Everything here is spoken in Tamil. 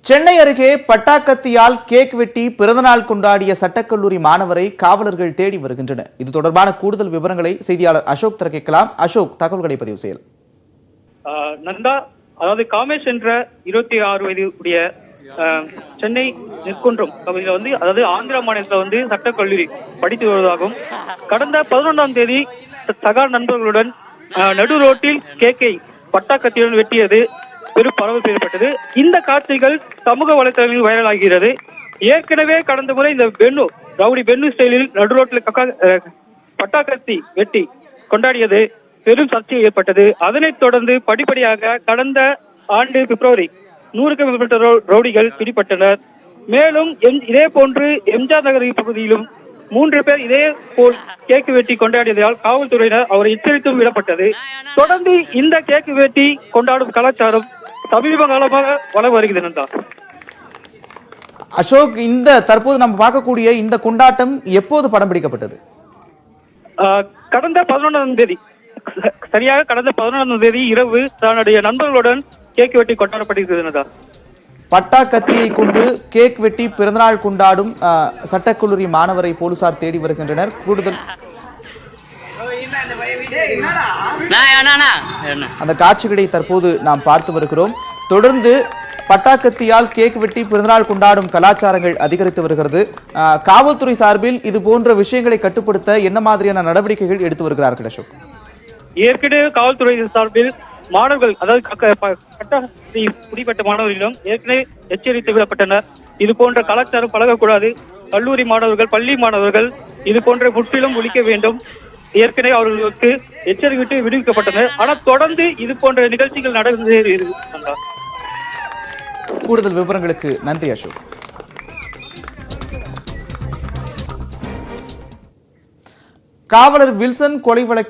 சென்னை அருகே பட்டாக்கத்தியால் கேக் வெட்டி பிறந்தநாள் கொண்டாடிய சட்டக்கல்லூரி மாணவரை காவலர்கள் தேடி வருகின்றனர். இது தொடர்பான கூடுதல் விவரங்களை செய்தியாளர் அசோக் தர கேட்கலாம். அசோக், தகவல்களை பதிவு செய்யலாம். நந்தா, அதாவது காமேஷ் என்ற 26 வயது உடைய சென்னை நெற்குன்றம் பகுதியில் அதாவது ஆந்திர மாநிலத்தில் சட்டக்கல்லூரி படித்து வருவதாகவும் கடந்த 11ஆம் தேதி சக நண்பர்களுடன் நடு ரோட்டில் கேக்கை பட்டாக்கத்தியுடன் வெட்டியது பெரும் பரவல் ஏற்பட்டது. இந்த காட்சிகள் சமூக வலைதளங்களில் வைரலாகிறது. ஏற்கனவே கடந்த முறை இந்த ரவுடி பென்னு ஸ்டைலில் நடு ரோட்டில் பட்டாக்கத்தி வெட்டி கொண்டாடியது பெரும் சர்ச்சை ஏற்பட்டது. அதனைத் தொடர்ந்து படிப்படியாக கடந்த ஆண்டு பிப்ரவரி 100க்கும் மேற்பட்ட ரவுடிகள் பிடிபட்டனர். மேலும் இதே போன்று எம்ஜிஆர் நகர் பகுதியிலும் 3 பேர் இதே போல் கேக்கு வெட்டி கொண்டாடியதால் காவல்துறையினர் அவரை எச்சரித்தும் விடப்பட்டது. தொடர்ந்து இந்த கேக்கு வெட்டி கொண்டாடும் கலாச்சாரம் சமீப காலமாக வளம் வருகிறது. அசோக், இந்த தற்போது நம்ம பார்க்கக்கூடிய இந்த கொண்டாட்டம் எப்போது படம் பிடிக்கப்பட்டது? கடந்த 11ஆம் தேதி, சரியாக கடந்த 11ஆம் தேதி இரவு தன்னுடைய நண்பர்களுடன் கேக் வெட்டி கொண்டாடப்படுகிறது. பட்டாக்கத்தியை கொண்டு கேக் வெட்டி பிறந்தநாள் கொண்டாடும் சட்டக்கல்லூரி மாணவரை போலீசார் தேடி வருகின்றனர். கூடுதல் அந்த காட்சிகளை தற்போது நாம் பார்த்து வருகிறோம். தொடர்ந்து பட்டாக்கத்தியால் கேக் வெட்டி பிறந்தநாள் கொண்டாடும் கலாச்சாரங்கள் அதிகரித்து வருகிறது. காவல்துறை சார்பில் இது போன்ற விஷயங்களை கட்டுப்படுத்த என்ன மாதிரியான நடவடிக்கைகள் எடுத்து வருகிறார்கள் அசோக்? ஏற்கனவே காவல்துறை சார்பில் மாணவர்கள், அதாவது பட்டாக்கத்தி பிடிப்பட்ட மாணவர்களிடம் ஏற்கனவே எச்சரித்து விடப்பட்டனர். இது போன்ற கலாச்சாரம் பழகக்கூடாது. கல்லூரி மாணவர்கள், பள்ளி மாணவர்கள் இது போன்ற முற்றிலும் ஒழிக்க வேண்டும். ஏற்கனவே அவர்களுக்கு எச்சரிக்கை விடுவிக்கப்பட்டனர். ஆனால் தொடர்ந்து இது போன்ற நிகழ்ச்சிகள் நடந்து. கூடுதல் விவரங்களுக்கு நன்றி அசோக். காவலர் வில்சன் கொலை வழக்கில்